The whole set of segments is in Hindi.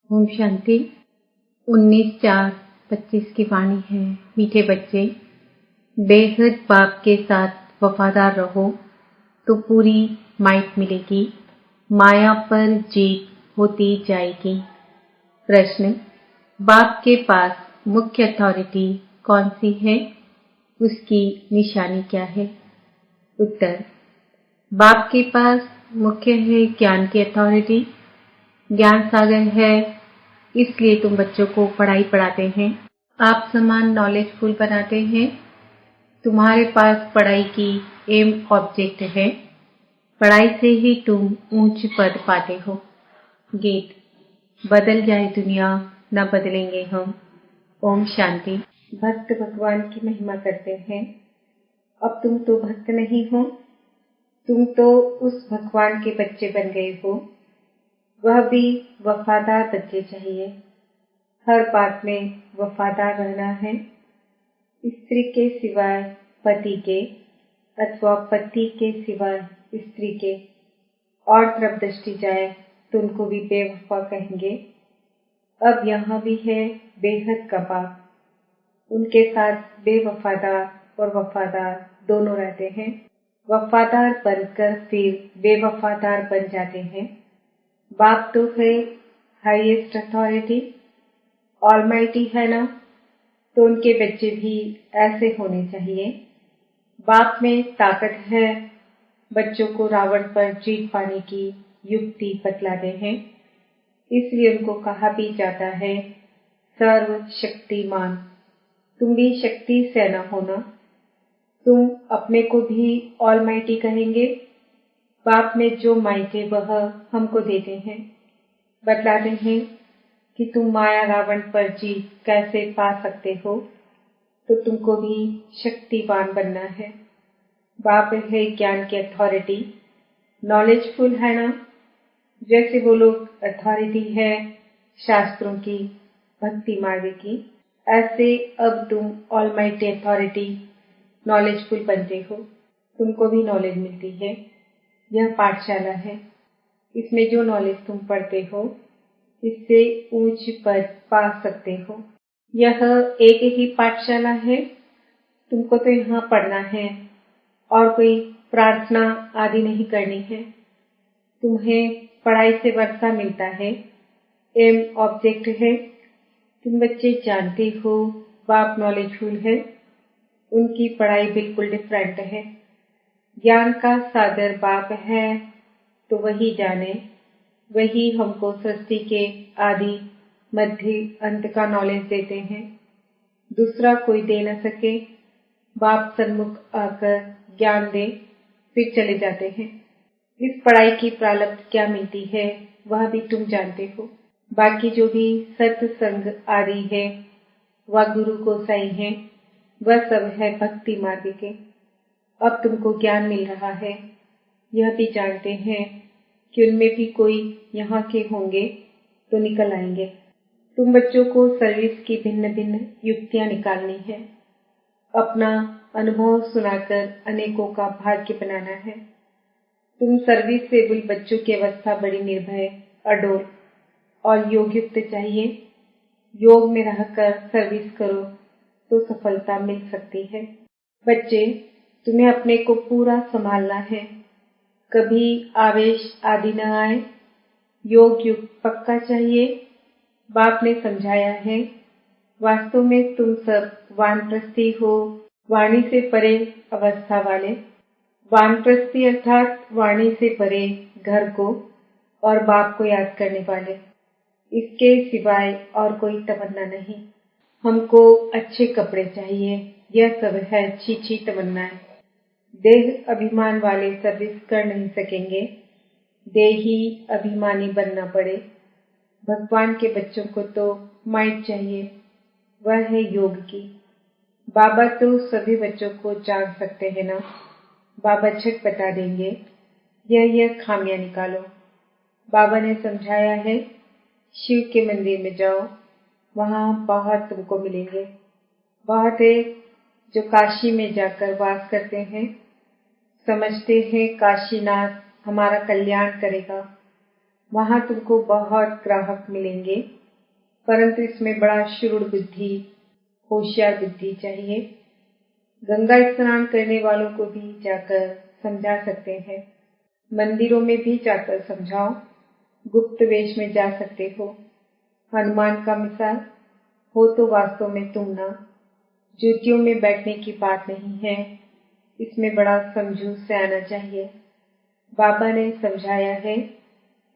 ओम शांति। 19/4/25 की वाणी है। मीठे बच्चे, बेहद बाप के साथ वफादार रहो तो पूरी माइट मिलेगी, माया पर जीत होती जाएगी। प्रश्न: बाप के पास मुख्य अथॉरिटी कौन सी है, उसकी निशानी क्या है? उत्तर: बाप के पास मुख्य है ज्ञान की अथॉरिटी। ज्ञान सागर है, इसलिए तुम बच्चों को पढ़ाई पढ़ाते हैं, आप समान नॉलेजफुल बनाते हैं। तुम्हारे पास पढ़ाई की एम ऑब्जेक्ट है, पढ़ाई से ही तुम ऊंच पद पाते हो। गीत: बदल जाए दुनिया न बदलेंगे हम। ओम शांति। भक्त भगवान की महिमा करते हैं। अब तुम तो भक्त नहीं हो, तुम तो उस भगवान के बच्चे बन गए हो। वह भी वफादार बच्चे चाहिए। हर बात में वफादार रहना है। स्त्री के सिवाय पति के अथवा पति के सिवाय स्त्री के और तरफ दृष्टि जाए तो उनको भी बेवफा कहेंगे। अब यहाँ भी है बेहद का बाप, उनके साथ बेवफादार और वफादार दोनों रहते हैं। वफादार बनकर फिर बेवफादार बन जाते हैं। बाप तो है हाईएस्ट अथॉरिटी, ऑलमाइटी है ना, तो उनके बच्चे भी ऐसे होने चाहिए। बाप में ताकत है, बच्चों को रावण पर जीत पाने की युक्ति बतलाते हैं। इसलिए उनको कहा भी जाता है सर्वशक्तिमान। तुम भी शक्ति से न होना, तुम अपने को भी ऑलमाइटी कहेंगे। बाप में जो माइट है वह हमको देते हैं, बतलाते हैं कि तुम माया रावण पर जीत कैसे पा सकते हो, तो तुमको भी शक्तिवान बनना है। बाप है ज्ञान की अथॉरिटी, नॉलेजफुल है ना, जैसे वो लोग अथॉरिटी है शास्त्रों की, भक्ति मार्ग की, ऐसे अब तुम ऑलमाइटी अथॉरिटी नॉलेजफुल बनते हो, तुमको भी नॉलेज मिलती है। यह पाठशाला है, इसमें जो नॉलेज तुम पढ़ते हो इससे ऊंच पद पा सकते हो। यह एक ही पाठशाला है, तुमको तो यहाँ पढ़ना है और कोई प्रार्थना आदि नहीं करनी है। तुम्हें पढ़ाई से वर्षा मिलता है, एम ऑब्जेक्ट है। तुम बच्चे जानते हो बाप नॉलेजफुल है, उनकी पढ़ाई बिल्कुल डिफरेंट है। ज्ञान का सागर बाप है, तो वही जाने, वही हमको सृष्टि के आदि मध्य अंत का नॉलेज देते हैं। दूसरा कोई दे न सके। बाप सन्मुख आकर ज्ञान दे फिर चले जाते हैं। इस पढ़ाई की प्रारब्ध क्या मिलती है वह भी तुम जानते हो। बाकी जो भी सत्संग आदि है वह गुरु को सही है, वह सब है भक्ति मार्ग के। अब तुमको ज्ञान मिल रहा है, यह भी जानते हैं कि उनमें भी कोई यहाँ के होंगे तो निकल आएंगे। तुम बच्चों को सर्विस की भिन्न भिन्न युक्तियां निकालनी है, अपना अनुभव सुनाकर अनेकों का भाग्य बनाना है। तुम सर्विस से बुल बच्चों की अवस्था बड़ी निर्भय, अडोल और योगयुक्त चाहिए। योग में रहकर सर्विस करो तो सफलता मिल सकती है। बच्चे, तुम्हें अपने को पूरा संभालना है, कभी आवेश आदि न आए। योग युक्त पक्का चाहिए। बाप ने समझाया है, वास्तव में तुम सब वानप्रस्थी हो, वाणी से परे अवस्था वाले। वानप्रस्थी अर्थात वाणी से परे घर को और बाप को याद करने वाले। इसके सिवाय और कोई तमन्ना नहीं। हमको अच्छे कपड़े चाहिए, यह सब है अच्छी तमन्नाएं। देह अभिमान वाले सर्विस कर नहीं सकेंगे, देही अभिमानी बनना पड़े। भगवान के बच्चों को तो माइट चाहिए, वह है योग की। बाबा तो सभी बच्चों को जान सकते हैं ना, बाबा झट बता देंगे यह खामियां निकालो। बाबा ने समझाया है, शिव के मंदिर में जाओ, वहां बहुत तुमको मिलेंगे। बहुत है जो काशी में जाकर वास करते हैं, समझते हैं काशीनाथ हमारा कल्याण करेगा। वहां तुमको बहुत ग्राहक मिलेंगे, परंतु इसमें बड़ा शुरू बुद्धि, होशियार बुद्धि चाहिए। गंगा स्नान करने वालों को भी जाकर समझा सकते हैं, मंदिरों में भी जाकर समझाओ, गुप्त वेश में जा सकते हो। हनुमान का मिसाल हो तो वास्तव में तुम ना, ज्योतियों में बैठने की बात नहीं है, इसमें बड़ा समझूं से आना चाहिए। बाबा ने समझाया है,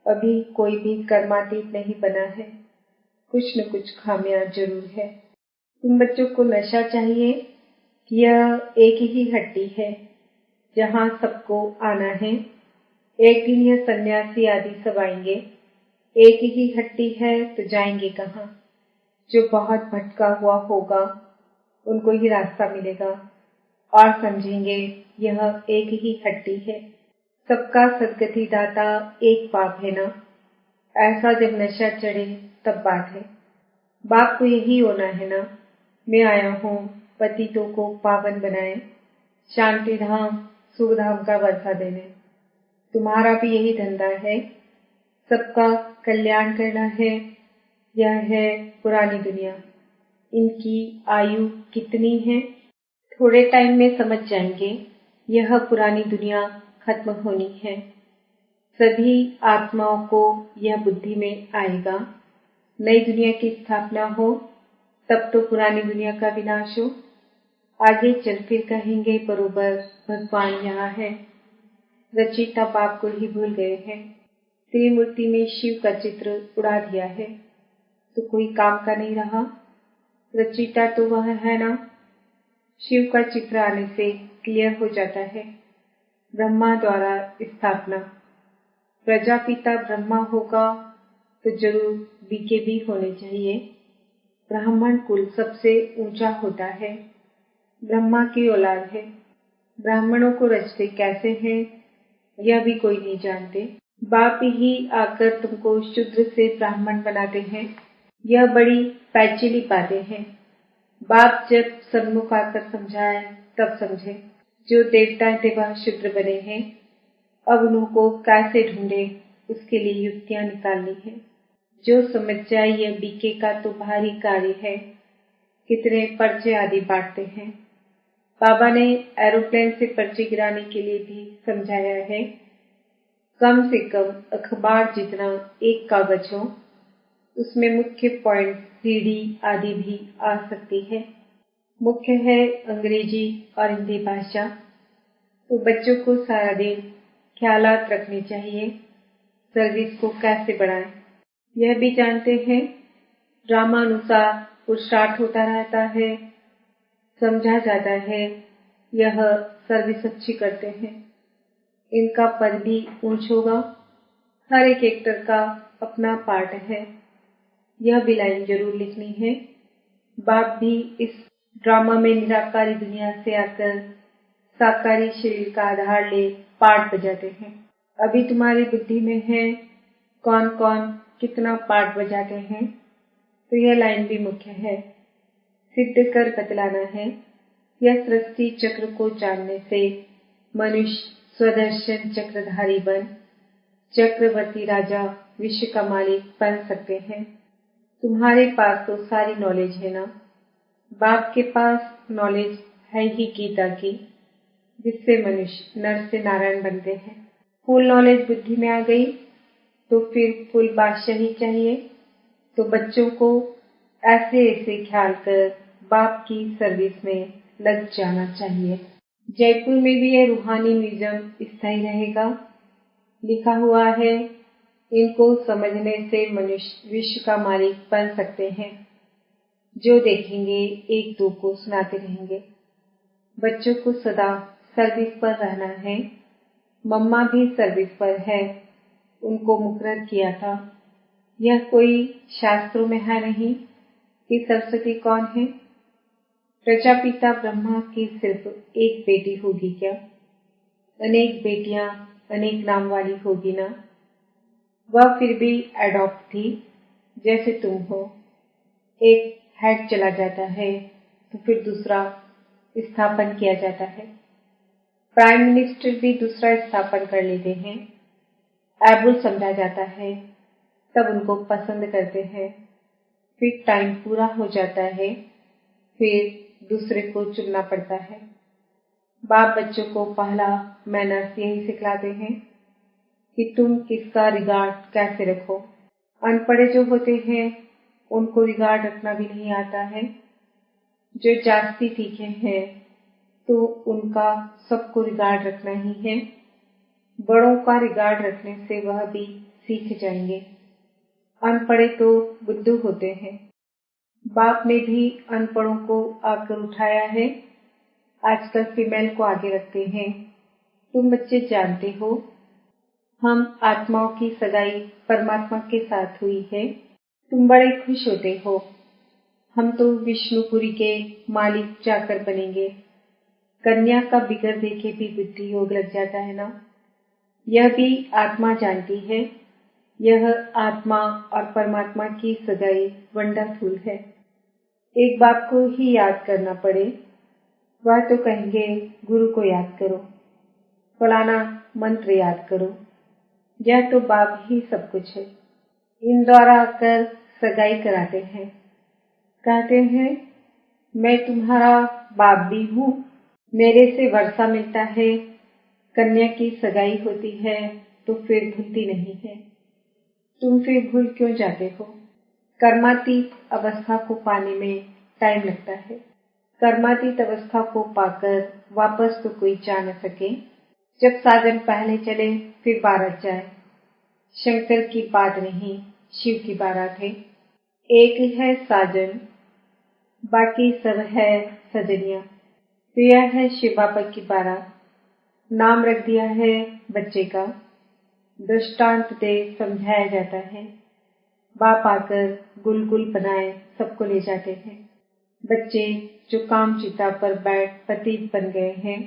अभी कोई भी कर्मातीत नहीं बना है, कुछ न कुछ खामियां जरूर है। तुम बच्चों को नशा चाहिए कि यह एक ही हट्टी है जहां सबको आना है। एक दिन यह सन्यासी आदि सब आएंगे, एक ही हट्टी है तो जाएंगे कहाँ? जो बहुत भटका हुआ होगा उनको ही रास्ता मिलेगा और समझेंगे यह एक ही हट्टी है। सबका सदगति दाता एक बाप है ना। ऐसा जब नशा चढ़े तब बात है। बाप को यही होना है ना, मैं आया हूँ पतितों को पावन बनाए, शांति धाम सुख धाम का वर्षा देने। तुम्हारा भी यही धंधा है, सबका कल्याण करना है। यह है पुरानी दुनिया। इनकी आयु कितनी है? थोड़े टाइम में समझ जाएंगे यह पुरानी दुनिया खत्म होनी है। सभी आत्माओं को यह बुद्धि में आएगा, नई दुनिया की स्थापना हो तब तो पुरानी दुनिया का विनाश हो। आगे चल फिर कहेंगे बरोबर भगवान यहाँ है। रचयिता बाप को ही भूल गए हैं। त्रिमूर्ति में शिव का चित्र उड़ा दिया है तो कोई काम का नहीं रहा। रचयिता तो वह है ना। शिव का चित्र आने से क्लियर हो जाता है। ब्रह्मा द्वारा स्थापना, प्रजापिता ब्रह्मा होगा तो जरूर बीके भी होने चाहिए। ब्राह्मण कुल सबसे ऊंचा होता है, ब्रह्मा की औलाद है। ब्राह्मणों को रचते कैसे हैं यह भी कोई नहीं जानते। बाप ही आकर तुमको शूद्र से ब्राह्मण बनाते हैं। यह बड़ी पैचीली बातें हैं। बाप जब सन्मुख आकर समझाए तब समझे। जो देवता देवा शूद्र बने हैं, अब उनको कैसे ढूंढे उसके लिए युक्तियां निकालनी है। जो समझ जाए यह बीके का तो भारी कार्य है। कितने पर्चे आदि बांटते हैं। बाबा ने एरोप्लेन से पर्चे गिराने के लिए भी समझाया है। कम से कम अखबार जितना एक कागज हो, उसमें मुख्य पॉइंट सीडी आदि भी आ सकती है। मुख्य है अंग्रेजी और हिंदी भाषा, तो बच्चों को सारा दिन ख्यालात रखने चाहिए सर्विस को कैसे बढ़ाएं। यह भी जानते हैं ड्रामानुसार पुरुषार्थ होता रहता है, समझा जाता है यह सर्विस अच्छी करते हैं, इनका पद भी ऊंच होगा। हर एक एक्टर का अपना पार्ट है, यह भी लाइन जरूर लिखनी है। बाप भी इस ड्रामा में निराकारी दुनिया से आकर साकारी शरीर का आधार ले पार्ट बजाते हैं। अभी तुम्हारी बुद्धि में है कौन कौन कितना पार्ट बजाते हैं, तो यह लाइन भी मुख्य है। सिद्ध कर बतलाना है। यह सृष्टि चक्र को जानने से मनुष्य स्वदर्शन चक्रधारी बन चक्रवर्ती राजा विश्व का मालिक बन सकते हैं। तुम्हारे पास तो सारी नॉलेज है ना। बाप के पास नॉलेज है ही गीता की, जिससे मनुष्य नर से नारायण बनते हैं। फुल नॉलेज बुद्धि में आ गई तो फिर फुल बादशाही चाहिए। तो बच्चों को ऐसे ऐसे ख्याल कर बाप की सर्विस में लग जाना चाहिए। जयपुर में भी यह रूहानी म्यूजियम स्थायी रहेगा। लिखा हुआ है, इनको समझने से मनुष्य विश्व का मालिक बन सकते हैं। जो देखेंगे एक दो को सुनाते रहेंगे। बच्चों को सदा सर्विस पर रहना है। मम्मा भी सर्विस पर है, उनको मुकर्रर किया था। यह कोई शास्त्रों में है नहीं कि सरस्वती कौन है। प्रजापिता ब्रह्मा की सिर्फ एक बेटी होगी क्या? अनेक बेटियां अनेक नाम वाली होगी ना। वह फिर भी एडॉप्ट थी, जैसे तुम हो। एक हेड चला जाता है तो फिर दूसरा स्थापन किया जाता है। प्राइम मिनिस्टर भी दूसरा स्थापन कर लेते हैं। एबल समझा जाता है, तब उनको पसंद करते हैं। फिर टाइम पूरा हो जाता है, फिर दूसरे को चुनना पड़ता है। बाप बच्चों को पहला मैनर्स यही सिखलाते हैं कि तुम किसका रिगार्ड कैसे रखो। अनपढ़े जो होते हैं उनको रिगार्ड रखना भी नहीं आता है। जो जास्ती सीखे हैं तो उनका सबको रिगार्ड रखना ही है। बड़ों का रिगार्ड रखने से वह भी सीख जाएंगे। अनपढ़े तो बुद्धू होते हैं। बाप ने भी अनपढ़ों को आकर उठाया है। आजकल फीमेल को आगे रखते हैं। तुम बच्चे जानते हो, हम आत्माओं की सगाई परमात्मा के साथ हुई है। तुम बड़े खुश होते हो। हम तो विष्णुपुरी के मालिक जाकर बनेंगे। कन्या का बिगर देखे भी बुद्धि योग लग जाता है ना। यह भी आत्मा जानती है। यह आत्मा और परमात्मा की सगाई वंडरफुल है। एक बाप को ही याद करना पड़े, वह तो कहेंगे गुरु को याद करो, फलाना मंत्र याद करो। यह तो बाप ही सब कुछ है। इन द्वारा आकर सगाई कराते हैं। कहते हैं मैं तुम्हारा बाप भी हूँ, मेरे से वर्षा मिलता है। कन्या की सगाई होती है तो फिर भूलती नहीं है। तुम फिर भूल क्यों जाते हो? कर्मातीत अवस्था को पाने में टाइम लगता है। कर्मातीत अवस्था को पाकर वापस तो कोई जा न सके। जब साजन पहले चले फिर बारात जाए। शंकर की बात नहीं, शिव की बारात है। एक है साजन, बाकी सब है सजनिया। तो यह है शिव बाबा की बारात। नाम रख दिया है बच्चे का। दृष्टांत दे समझाया जाता है। बाप आकर गुलगुल बनाए सबको ले जाते हैं। बच्चे जो काम चिता पर बैठ पतित बन गए हैं,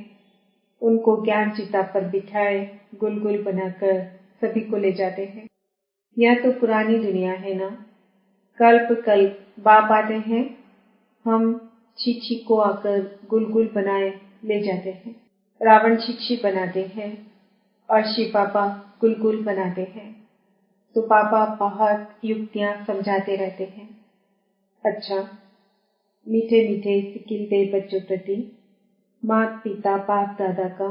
उनको ज्ञान चिता पर बिठाए गुलगुल बनाकर सभी को ले जाते हैं। यह तो पुरानी दुनिया है ना। कल्प कल्प बाप आते हैं, हम चीची को आकर गुलगुल बनाए ले जाते हैं। रावण शिक्षी बनाते हैं और शिव बाबा गुलगुल बनाते हैं। तो बाबा बहुत युक्तियां समझाते रहते हैं। अच्छा, मीठे मीठे सिकिल दे बच्चों प्रति माता पिता बाप दादा का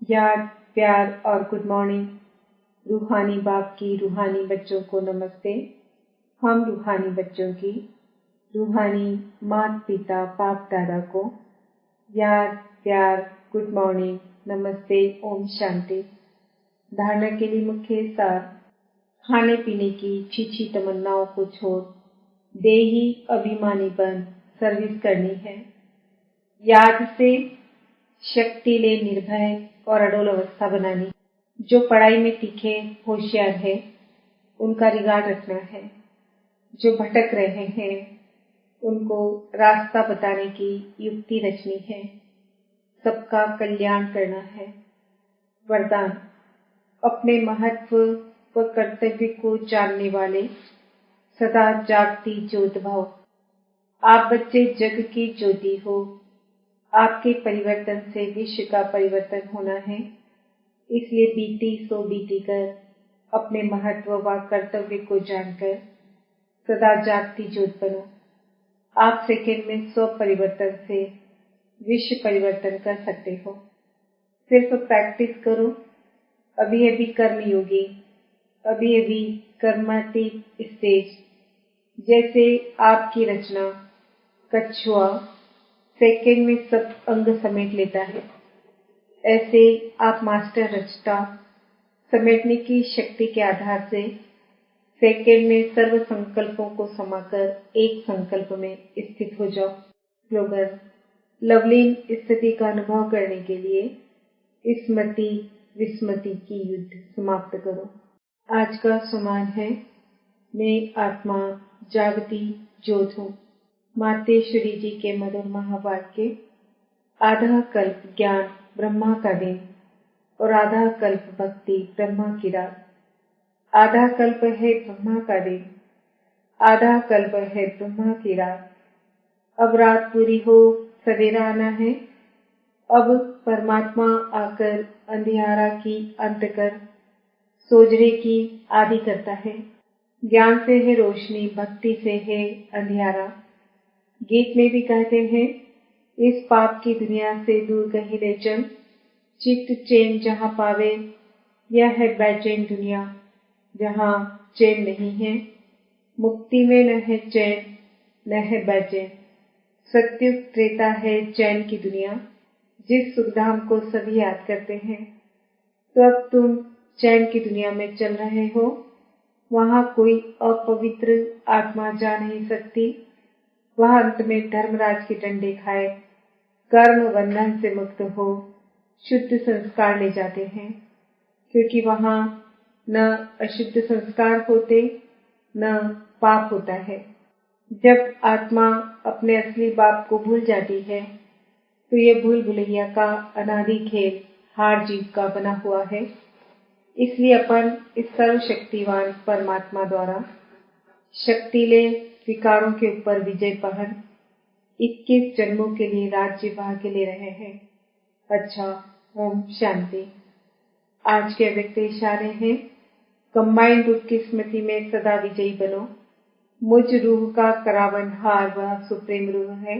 याद प्यार और गुड मॉर्निंग। रूहानी बाप की रूहानी बच्चों को नमस्ते। हम रूहानी बच्चों की रूहानी माता पिता बाप दादा को याद प्यार गुड मॉर्निंग नमस्ते ओम शांति। धारणा के लिए मुख्य सार, खाने पीने की छीछी तमन्नाओं को छोड़ देही अभिमानी बन सर्विस करनी है। याद से शक्ति ले निर्भय और अडोल अवस्था बनानी। जो पढ़ाई में तीखे होशियार है उनका रिगार्ड रखना है। जो भटक रहे हैं उनको रास्ता बताने की युक्ति रचनी है। सबका कल्याण करना है। वरदान, अपने महत्व व कर्तव्य को जानने वाले सदा जागती ज्योत भव। आप बच्चे जग की ज्योति हो। आपके परिवर्तन से विश्व का परिवर्तन होना है। इसलिए बीती सो बीती कर अपने महत्व व कर्तव्य को जानकर सदा जागती ज्योत बनो। आप सेकंड में 100 परिवर्तन से विश्व परिवर्तन कर सकते हो। सिर्फ प्रैक्टिस करो। अभी अभी कर्मयोगी, अभी अभी कर्मातीत स्टेज। जैसे आपकी रचना कछुआ सेकंड में सब अंग समेट लेता है, ऐसे आप मास्टर रचता समेटने की शक्ति के आधार से सेकंड में सर्व संकल्पों को समाकर एक संकल्प में स्थित हो जाओ। स्लोगन, लवलीन स्थिति का अनुभव करने के लिए स्मृति विस्मृति की युद्ध समाप्त करो। आज का सुमान है, मैं आत्मा जागती ज्योत हूँ। मातेश्वरी जी के मधुर महावाक्य। आधा कल्प ज्ञान ब्रह्मा का दिन और आधा कल्प भक्ति ब्रह्मा की रात। आधा कल्प है ब्रह्मा का दिन, आधा कल्प है ब्रह्मा की रात। अब रात पूरी हो सवेरा आना है। अब परमात्मा आकर अंधियारा की अंत कर सोजरे की आदि करता है। ज्ञान से है रोशनी, भक्ति से है अंधियारा। गीत में भी कहते हैं, इस पाप की दुनिया से दूर कहीं ले चल, चित्त चैन जहाँ पावे, यह है बेचैन दुनिया जहाँ चैन नहीं है। मुक्ति में न है चैन न है बेचैन, सत्युग त्रेता है चैन की दुनिया, जिस सुखधाम को सभी याद करते हैं। तो अब तुम चैन की दुनिया में चल रहे हो, वहां कोई अपवित्र आत्मा जा नहीं सकती। वह अंत में धर्मराज के डंडे खाए, कर्म बंधन से मुक्त हो शुद्ध संस्कार ले जाते हैं, क्योंकि वहां न अशुद्ध संस्कार होते न पाप होता है। जब आत्मा अपने असली बाप को भूल जाती है, तो ये भूल भुलैया का अनादि खेल हार जीत का बना हुआ है। इसलिए अपन इस सर्वशक्तिवान परमात्मा द्वारा शक्तिले विकारों के ऊपर विजय पहन 21 जन्मों के लिए राज्य भाग्य ले रहे हैं। अच्छा, ओम शांति। आज के अव्यक्त इशारे हैं, कंबाइंड रूप की स्मृति में सदा विजयी बनो। मुझ रूह का करावन हार वह सुप्रीम रूह है।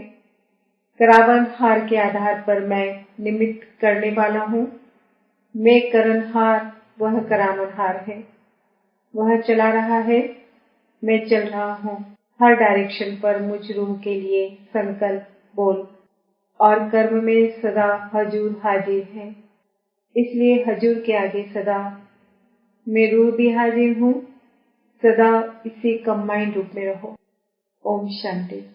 करावन हार के आधार पर मैं निमित्त करने वाला हूँ। मैं करनहार, वह करावन हार है। वह चला रहा है, मैं चल रहा हूँ। हर डायरेक्शन पर मुझ रूह के लिए संकल्प बोल, और कर्म में सदा हजूर हाजिर है। इसलिए हजूर के आगे सदा मैं रूह भी हाजिर हूँ। सदा इसी कंबाइंड रूप में रहो। ओम शांति।